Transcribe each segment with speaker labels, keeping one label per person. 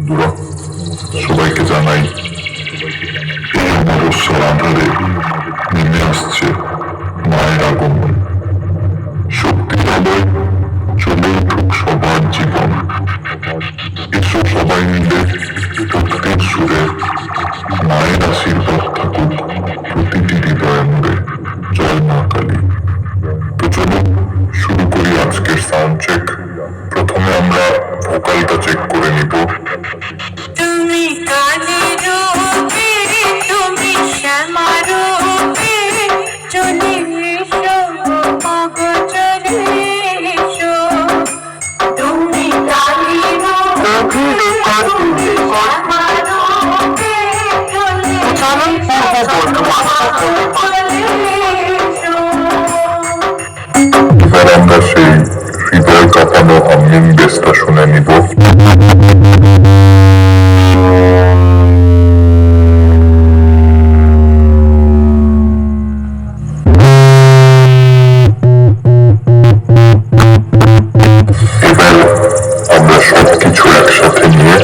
Speaker 1: বন্ধুরা, সবাইকে জানাই এই অমাবস্যার আধারে নেমে আসছে মায়ের আগমন। শক্তির আলোয় চলে উঠুক সবার জীবন। এসো সবাই মিলে ভক্তির সুরে মায়ের আশীর্বাদ থাকুক প্রতিটি হৃদয়ে মোড়ে। জয় মা কালী। তো চলো শুরু করি আজকের সাউন্ড চেক। প্রথমে আমরা ভোকালটা চেক করে নিব।
Speaker 2: তুমি কালী রূপে, তুমি শ্যামা রূপে চলে এসো, মাগো চলে এসো। তুমি কালী রূপে, তুমি শ্যামা রূপে চলে এসো।
Speaker 1: এবার আমরা সেই হৃদয় কাঁপানো হামিং বেসটা শুনে নিব। এবার আমরা সবকিছু একসাথে নিয়ে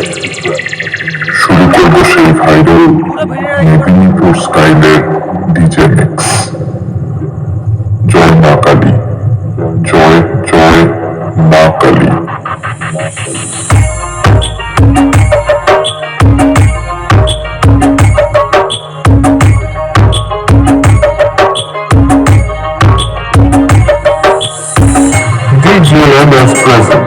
Speaker 1: শুরু করবো সেই ভাইরাল মেদিনীপুর স্টাইলের ডিজে মিক্স। জয় মা কালী, জয় জয় মা কালী। DJ MS present.